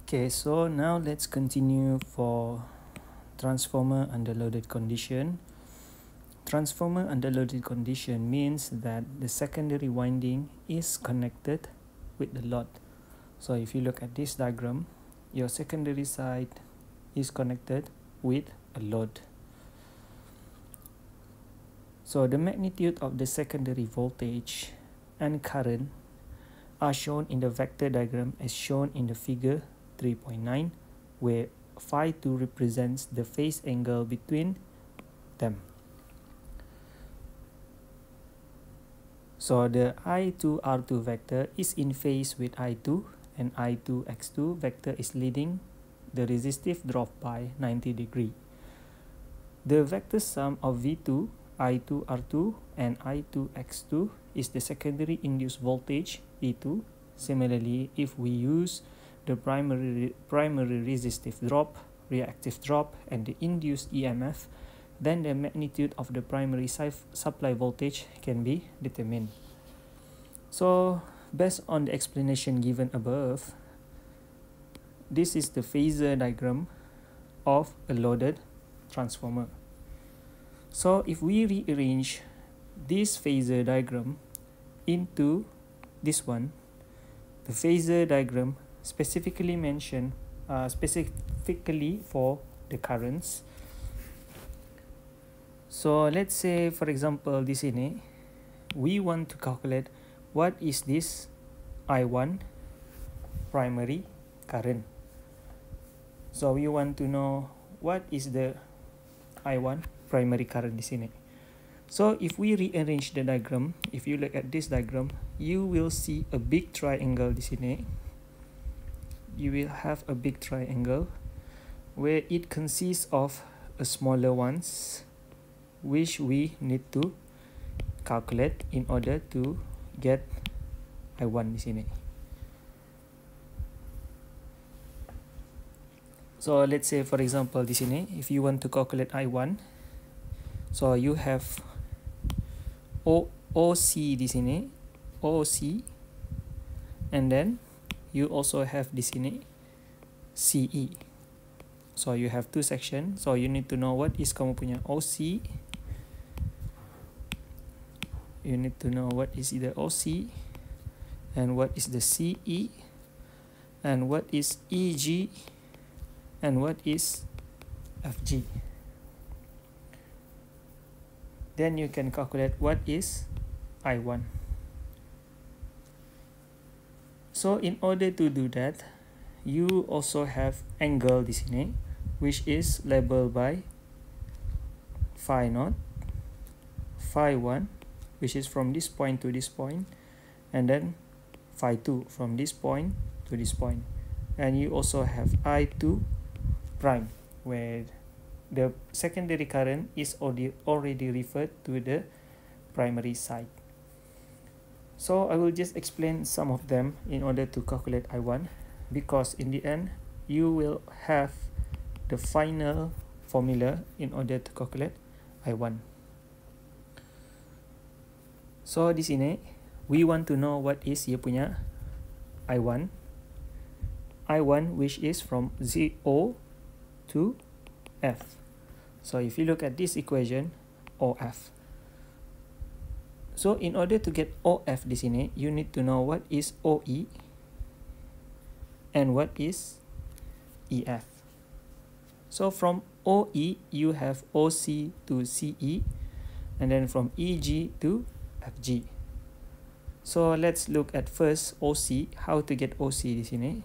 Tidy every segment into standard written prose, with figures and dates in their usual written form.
Okay, so now let's continue for transformer under loaded condition. Transformer under loaded condition means that the secondary winding is connected with the load. So if you look at this diagram, your secondary side is connected with a load. So the magnitude of the secondary voltage and current are shown in the vector diagram as shown in the figure 3.9, where phi 2 represents the phase angle between them. So the I2R2 vector is in phase with I2, and I2X2 vector is leading the resistive drop by 90 degree. The vector sum of V2, I2R2 and I2X2 is the secondary induced voltage E2. Similarly, if we use the primary resistive drop, reactive drop, and the induced EMF, then the magnitude of the primary supply voltage can be determined. So, based on the explanation given above, this is the phasor diagram of a loaded transformer. So, if we rearrange this phasor diagram into this one, the phasor diagram specifically mentioned specifically for the currents. So let's say, for example, di sini we want to calculate what is this I1 primary current. So we want to know what is the I1 primary current di sini. So if we rearrange the diagram, if you look at this diagram, you will see a big triangle di sini. You will have a big triangle where it consists of a smaller ones, which we need to calculate in order to get I1 di sini. So let's say, for example, di sini, if you want to calculate I1, so you have OC di sini, OC, and then you also have di sini CE. So you have two sections. So you need to know what is kamu punya OC. You need to know what is the OC and what is the CE and what is EG and what is FG. Then you can calculate what is I1. So in order to do that, you also have angle di sini, which is labeled by phi 0, phi 1, which is from this point to this point, and then phi 2 from this point to this point. And you also have I2 prime, where the secondary current is already referred to the primary side. So I will just explain some of them in order to calculate I1, because in the end you will have the final formula in order to calculate I1. So di sini we want to know what is ia punya I1. I1 which is from O to F. So if you look at this equation, OF. So in order to get OF di sini, you need to know what is OE and what is EF. So from OE, you have OC to CE, and then from EG to FG. So let's look at first OC, how to get OC di sini.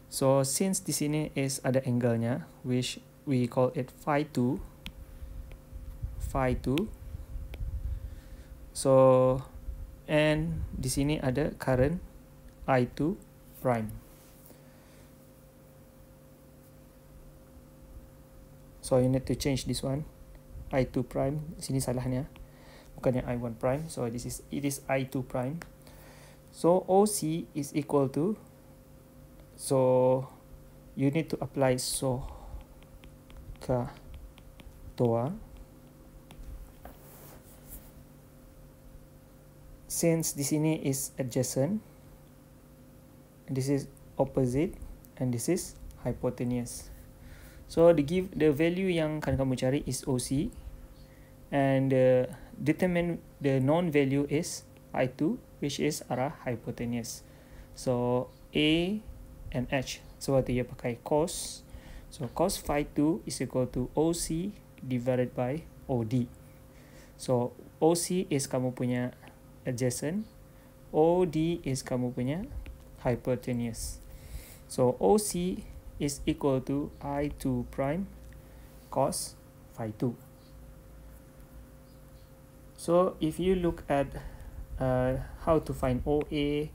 So since di sini is ada angle-nya, which we call it phi 2, phi 2. So and di sini ada current I2 prime. So you need to change this one, I2 prime. Sini salahnya, bukannya I1 prime. So it is I2 prime. So OC is equal to, so you need to apply toa. Since di sini is adjacent, this is opposite, and this is hypotenuse. So the value yang akan kamu cari is OC, and determine the known value is I2, which is arah hypotenuse. So A and H, sebab tu ia pakai cos. So cos phi 2 is equal to OC divided by OD. So OC is kamu punya adjacent, OD is kamu punya hypotenuse. So OC is equal to I2 prime cos phi 2. So if you look at how to find OA,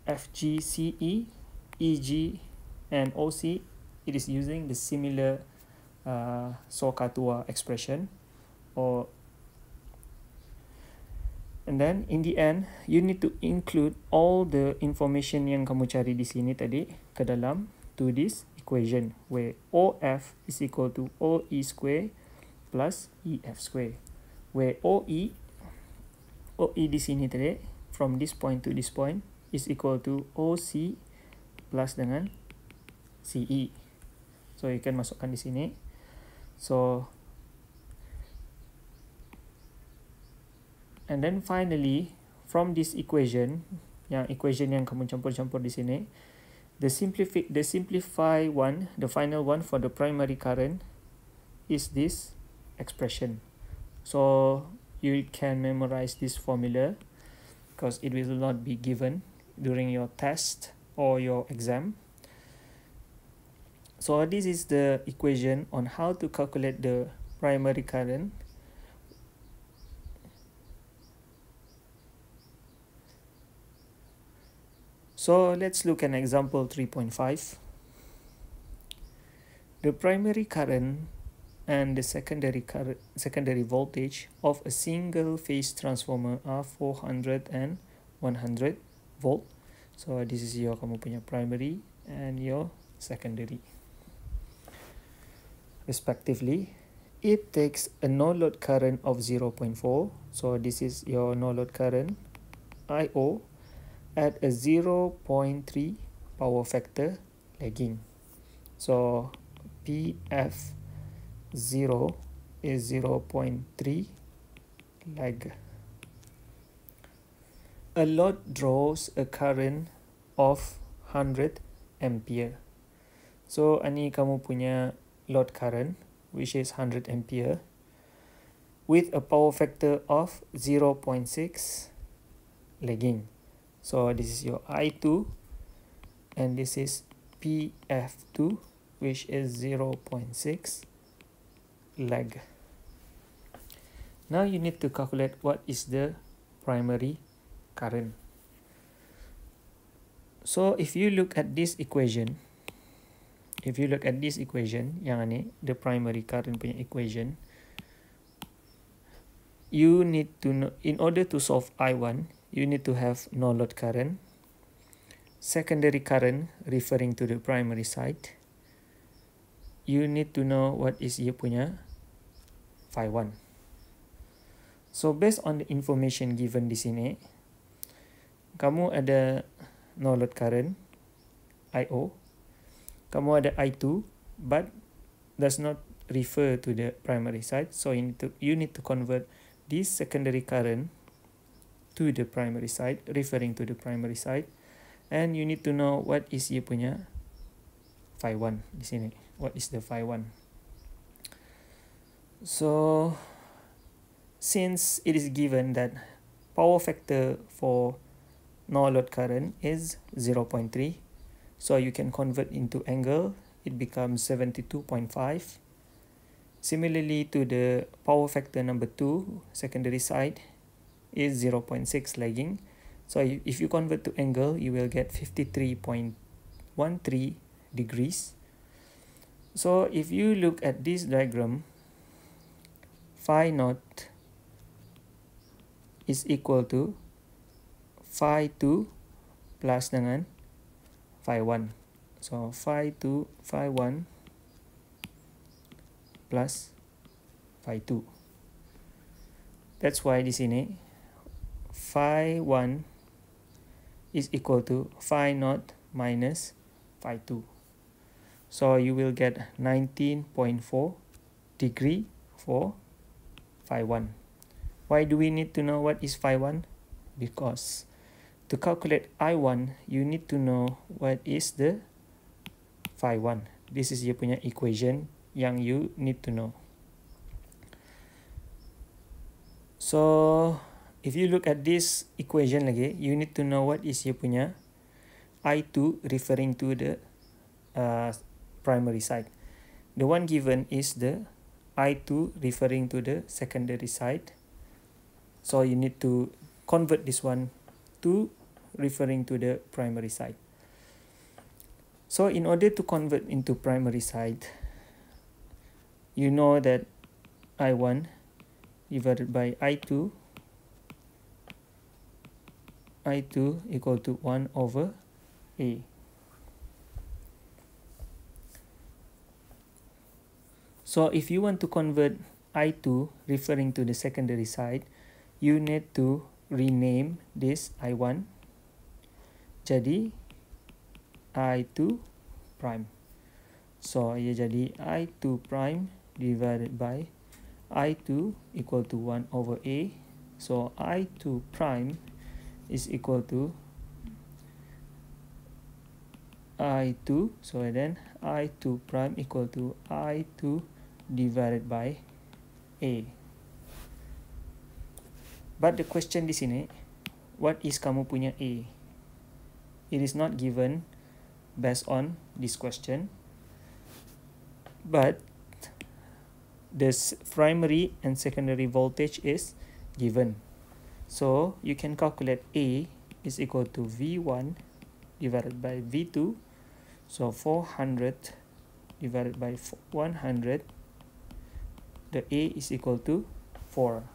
FG, CE, EG, and OC, it is using the similar SOHCAHTOA expression, and then in the end you need to include all the information yang kamu cari di sini tadi ke dalam to this equation, where OF is equal to OE square plus EF square, where OE di sini tadi from this point to this point is equal to OC plus dengan CE. So you can masukkan di sini. So and then finally from this equation, yang kamu campur-campur di sini, the simplify one, the final one for the primary current is this expression. So you can memorize this formula because it will not be given during your test or your exam. So this is the equation on how to calculate the primary current. So let's look at example 3.5. The primary current and the secondary voltage of a single phase transformer are 400 and 100 volt. So this is your kamu punya primary and your secondary respectively. It takes a no load current of 0.4. So this is your no load current IO at a 0.3 power factor lagging. So PF 0 is 0.3 lag. A load draws a current of 100 ampere. So ini kamu punya load current, which is 100 ampere, with a power factor of 0.6 lagging. So this is your I2, and this is PF2, which is 0.6 lag. Now you need to calculate what is the primary current. So if you look at this equation, yang ni, the primary current punya equation, you need to know, in order to solve I1, you need to have no load current, secondary current referring to the primary side. You need to know what is ia punya phi 1. So based on the information given di sini, kamu ada no load current IO, kamu ada I2, but does not refer to the primary side. So you need to convert this secondary current to the primary side, referring to the primary side, and you need to know what is ia punya phi 1 di sini. What is the phi 1? So since it is given that power factor for no load current is 0.3, so you can convert into angle, it becomes 72.5. Similarly to the power factor number 2, secondary side, is 0.6 lagging. So if you convert to angle, you will get 53.13 degrees. So if you look at this diagram, phi naught is equal to phi 2 plus dengan phi 1. So phi 2, phi 1 plus phi 2. That's why di sini phi 1 is equal to phi naught minus phi 2. So you will get 19.4 degree for phi 1. Why do we need to know what is phi 1? Because to calculate I1, you need to know what is the phi 1. This is dia punya equation yang you need to know. So if you look at this equation lagi, you need to know what is dia punya I2 referring to the primary side. The one given is the I2 referring to the secondary side. So you need to convert this one to referring to the primary side. So in order to convert into primary side, you know that I1 divided by I2 equal to 1 over A. So if you want to convert I2 referring to the secondary side, you need to rename this I1 jadi I2 prime. So ia jadi I2 prime divided by I2 equal to 1 over A. So I2 prime is equal to I2. So then I2 prime equal to I2 divided by A. But the question di sini, what is kamu punya A? It is not given based on this question, but this primary and secondary voltage is given. So you can calculate A is equal to V1 divided by V2. So 400 divided by 100, the A is equal to 4.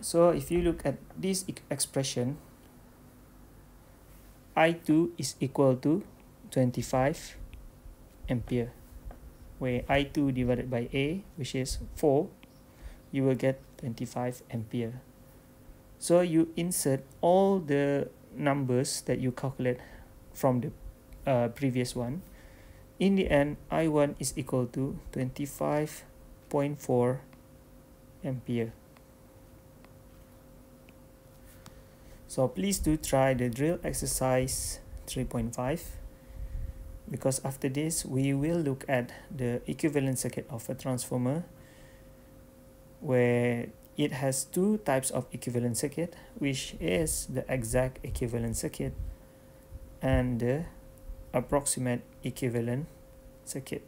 So if you look at this expression, I2 is equal to 25 ampere, where I2 divided by A, which is 4, you will get 25 ampere. So you insert all the numbers that you calculate from the previous one. In the end, I1 is equal to 25.4 ampere. So please do try the drill exercise 3.5, because after this we will look at the equivalent circuit of a transformer, where it has two types of equivalent circuit, which is the exact equivalent circuit and the approximate equivalent circuit.